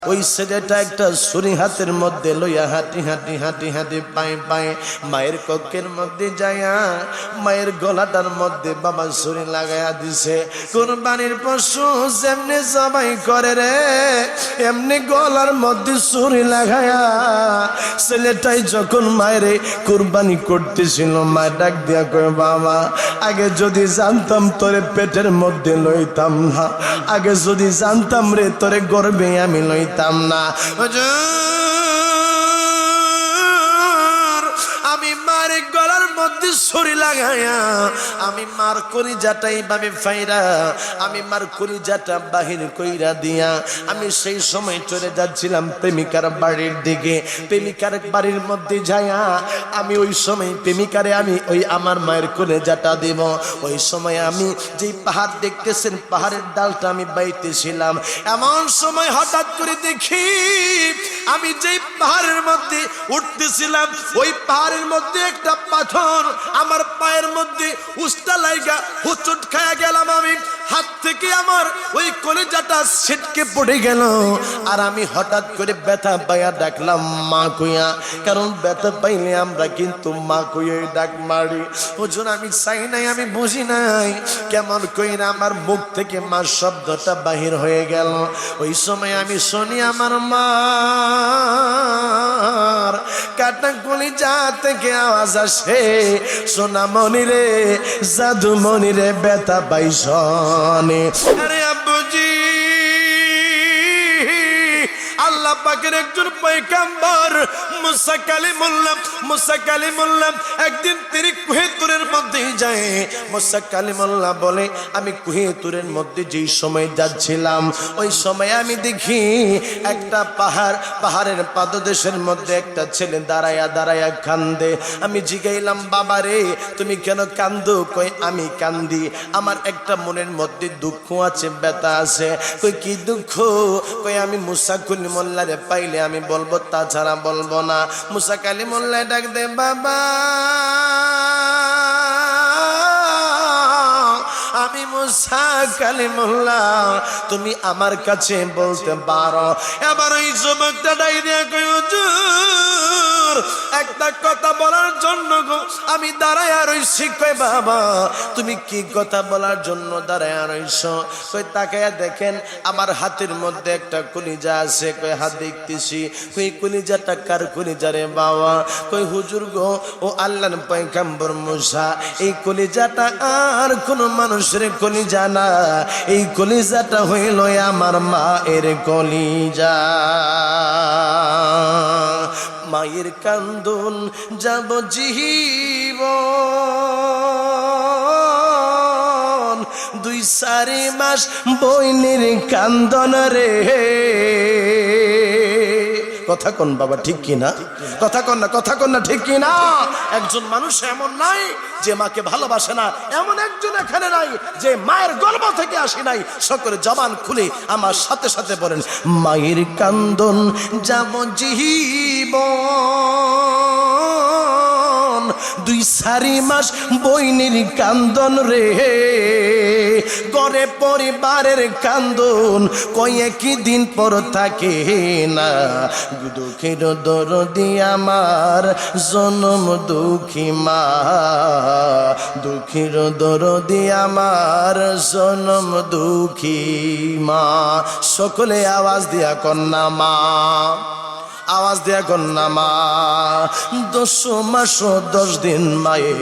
ওই ছেলেটা একটা ছুরি হাতের মধ্যে লইয়া হাঁটি হাঁটি হাঁটি হাঁটি পায়ে পায়ে মায়ের কক্ষের মধ্যে যাইয়া মায়ের গলাটার মধ্যে বাবা ছুরি লাগাইয়া দিছে। কুরবানির পশু যেমনি জবাই করে রে এমনি গলার মধ্যে ছুরি লাগাইয়া ছেলেটাই যখন মায়ের কুরবানি করতেছিল মা ডাক দিয়া কয়, বাবা আগে যদি জানতাম তোরে পেটের মধ্যে লইতাম না, আগে যদি জানতাম রে তোরে গর্বে আমি লইতাম না। আমি মার গলার মধ্যে ছুরি লাগাইয়া আমি মার কলিজাটা এইভাবে ফাইরা আমি মার কলিজাটা বাহির কইরা দিয়া আমি সেই সময় চলে যাচ্ছিলাম প্রেমিকার বাড়ির দিকে। প্রেমিকার বাড়ির মধ্যে যাইয়া আমি ওই সময় প্রেমিকারে আমি ওই আমার মায়ের কলিজাটা দেব। ওই সময় আমি যেই পাহাড় দেখতেছেন পাহাড়ের ডালটা আমি বাইতেছিলাম, এমন সময় হঠাৎ করে দেখি আমি যেই পাহাড়ের মধ্যে উঠতেছিলাম ওই পাহাড়ের মধ্যে একটা পাথর আমার পায়ের মধ্যে উস্তা লাইগা হুচুট খায়া গেলাম। আমি হাত থেকে আমার ওই কলিজাটা ছিটকে পড়ে গেল। আর আমি হঠাৎ করে ব্যথা পাইয়া ডাকলাম মা কইয়া, কারণ ব্যথা পাইলে আমরা কিন্তু মা কইয়াই ডাক মারি। হুজুর আমি চাই নাই, আমি বুঝি নাই কেমন কইরা আমার মুখ থেকে মা শব্দটা বাহির হয়ে গেল। ওই সময় আমি শুনি আমার মা কাটা কলিজা থেকে আওয়াজ আসে, সোনা মনি রে জাদু মনি রে ব্যথা পাইছনে। আরে আব্বুজি আল্লাহ পাকের একজন পয়গম্বর মুসা কালিমুল্লাহ একদিন তিনি কুহে তুরের মধ্যে যায়। মুসা কালিমুল্লাহ বলে আমি কুহে তুরের মধ্যে যেই সময় যাচ্ছিলাম ওই সময় আমি দেখি একটা পাহাড়ের পাদদেশের মধ্যে একটা ছেলে দাঁড়ায়া দাঁড়ায়া কান্দে। আমি জিগাইলাম বাবা রে তুমি কেন কান্দো? কই আমি কান্দি আমার একটা মনের মধ্যে দুঃখ আছে, ব্যথা আছে। কই কি দুঃখ? কই আমি মুসা কালিমুল্লাহ রে পাইলে আমি বলবো, তাছাড়া বলবো না। মুসা কালিমুল্লাহ ডাক দে, বাবা আমি মুসা কালিমুল্লাহ তুমি আমার কাছে বলতে পারো। এবার ওই যুবকটা ডাক দিয়া কই, হুজুর একটা কথা বলার জন্য গো আমি দাঁড়ায় রইছি। কই বাবা তুমি কি কথা বলার জন্য দাঁড়ায় রইছো? কই তাকায়া দেখেন আমার হাতের মধ্যে একটা কলিজা আছে। কই হাত দেখতেছি। কই কলিজাটা কার কলিজা রে বাবা? কই হুজুর গো ও আল্লাহর পয়গম্বর মুসা এই কলিজাটা আর কোন মানুষের কলিজা না, এই কলিজাটা হইল আমার মায়ের কলিজা। মায়ের কান্দন যাব জীবন 2-4 মাস বইনের কান্দন রে। কথা কন বাবা ঠিক কিনা? কথা কন না, কথা কন না ঠিক কিনা? একজন মানুষ এমন নাই যে মাকে ভালোবাসে না, এমন একজন এখানে নাই যে মায়ের গর্ভ থেকে আসে নাই। সকলে জবান খুলে আমার সাথে সাথে বলেন, মায়ের কান্দন যাব জীবন 2-4 মাস বইনের কান্দন রে। গড়ে পরিবারের কান্দন কয়েকই দিন পর থাকে না। দুঃখের দরদি আমার জনম দুঃখী মা, দুঃখের দরদি আমার জনম দুঃখী মা। সকলে আওয়াজ দিয়া কন্যা মা, আওয়াজ দিয়া কন্যা মা। 10 মাস 10 দিন মায়ে